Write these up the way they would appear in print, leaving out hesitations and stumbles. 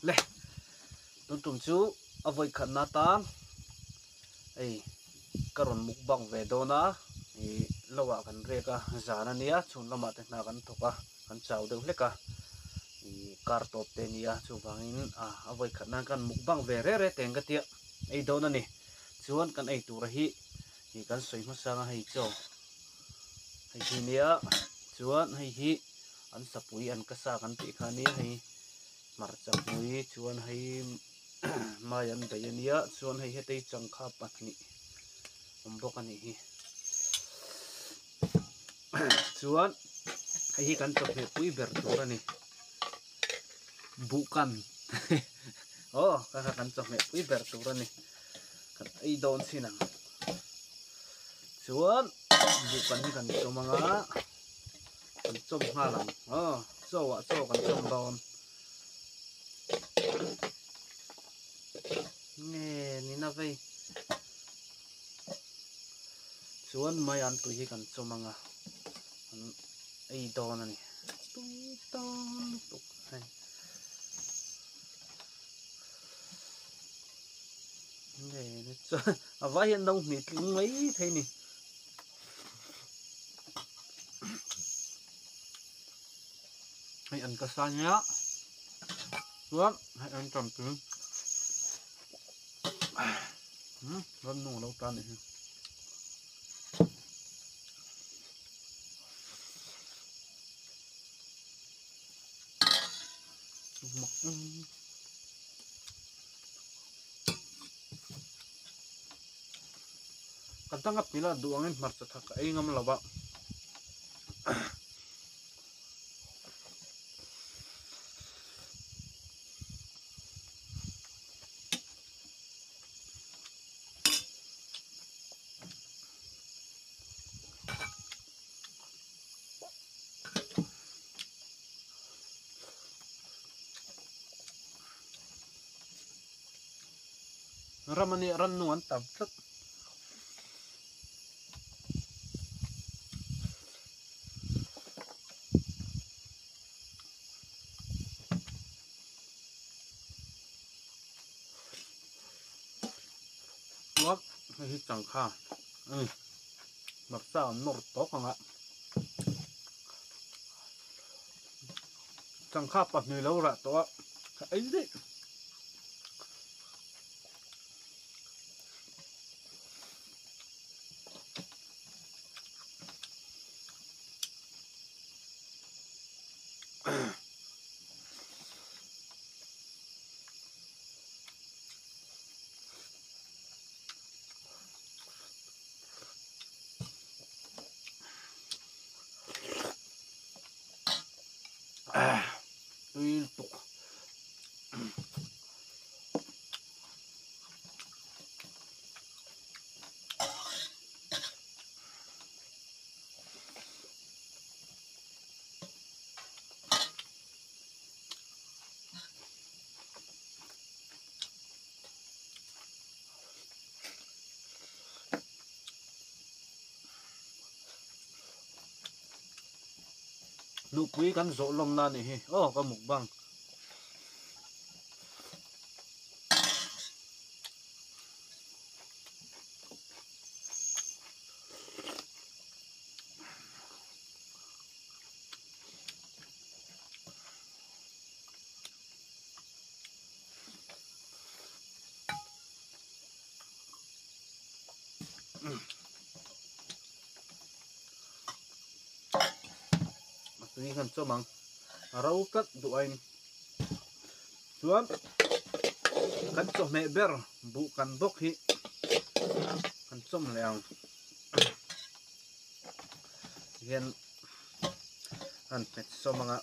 le tum tum chu avoi khatna ta ei karon mukbang ve dona i lowa kan reka zana nia chun lama te na kan thoka kan chau deuh hleka i kar top te nia chu wangin avoi khatna kan mukbang ve re teng ka tia ei dona ni chuan kan ei tur hi hi kan soi ma sanga hei chaw hei hi nia chuan hei hi an sapui an kasa kan ti khani hei marcha pui chuan hei mai an dai ania chuan hei hetei changkha pahnih bawk ani hi chuan hei hi kan chawhmeh pui ber tur ani bukan oh kan chawhmeh pui ber tur ani kan ei dawn sinang chuan bukan hi kan chawmanga kan chawm ngalang chaw kan chawm dawn nge ni na vei chuan mai an tui hi kan chawmanga an ei dawn ani tui dawn tuk hai nge ni cha avai an dong ni tling mai thei ni hei an kasa nia chuan hei an cham tu ran nu lo tan ni kan tangap nila duangin marcha thak ei ngam lawa ramani ran nu an tam thak wak hi changkha marcha an nor to kanga changkha pahnih lo ra to ei de tui tuk nu pui kan zo long na ni hi ka mukbang tui kan chawmang rau kat duain chuan kan chawhmeh ber bukan bawk hi kan chawm leang hian an pet chawmanga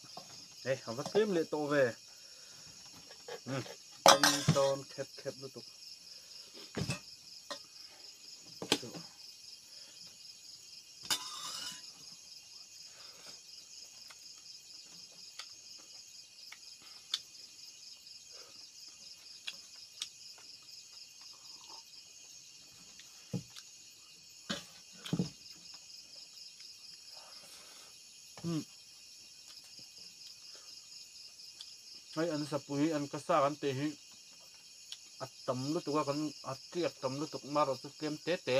hawa tlem le to ve ton khep lutuk ai an sapui an kasa kan te hi atam lu tu kan ati atam lu tuk maro tu kem te te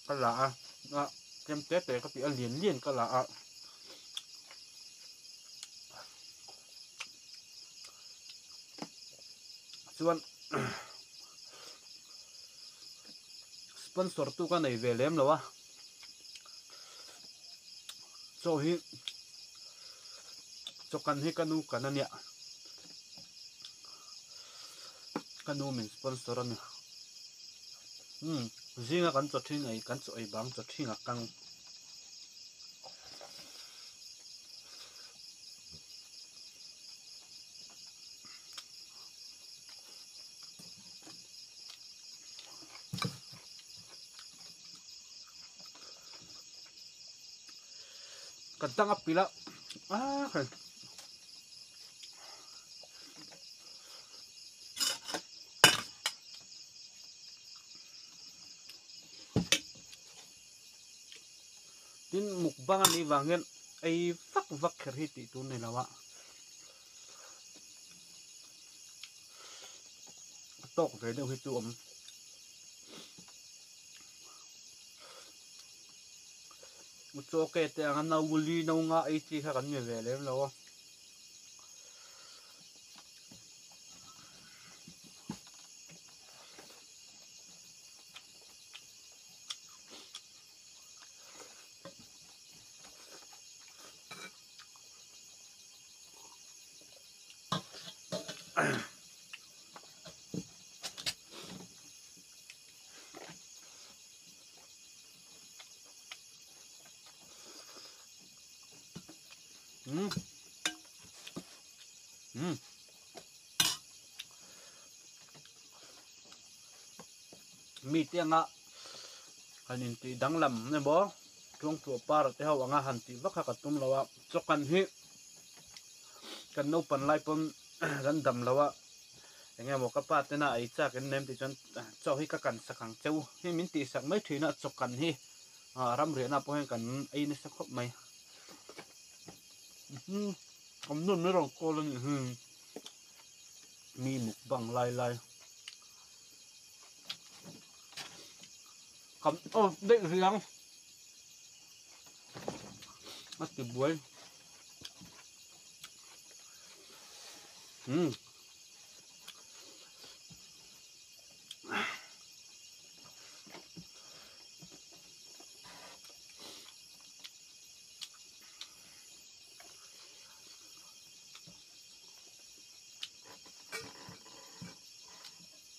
kala a kem te te ka pi a lian lian kala a chuan sponsor tu ka nei ve lem lawa cho hi cho kan hi kanu kanania kanu min sponsor ani zinga kan cho thing ai kan cho ai bang cho thing a kang kadang apila kan tin mukbang ani wangen ai vak vak kher ti tu nei lawa tok ve deuh hi chu om cho ke te ang na wuli no nga ai chi kha kan me ve lem lawa mi te nga hanin ti danglam ne bo chung tu par te hawa nga han ti vakha ka tum lawa chokan hi kan no pan lai pon ran dam lawa engem mo ka pa te na ai cha ken nem ti chan cho hi ka kan sakang cheu hi min ti sak mai thina chokan hi ram re na po hen kan ai ne sa khop mai om nun me rong ko lan mi mukbang lai lai cầm định riêng mất từ buổi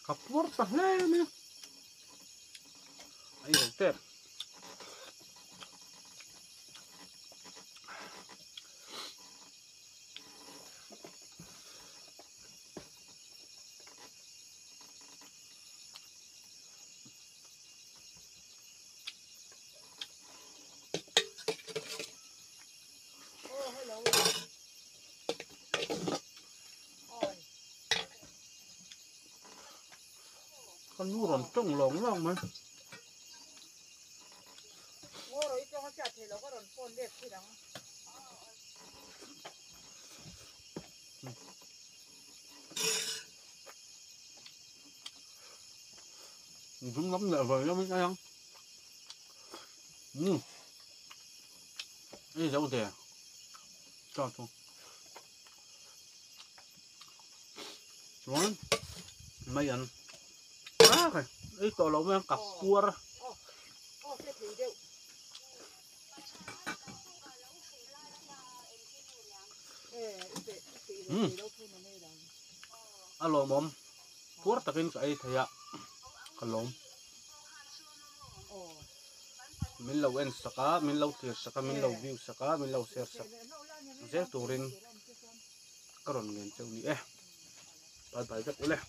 kapur tahle ni ayo tep con nu ròn trông lỏng lỏng mà rồi cho nó chặt thì nó có đòn phun đẹp thì đó chúng lắm lẹ vời lắm mấy không đi dấu tiền cho xuống mấy anh rồi ấy tổ lỗ mấy cặp cua ra alo mom pur takin ka ai thaya kalom min lo en saka min lo tir saka min lo view saka min lo share saka je turin karon ngen cheu ni bye bye kat ule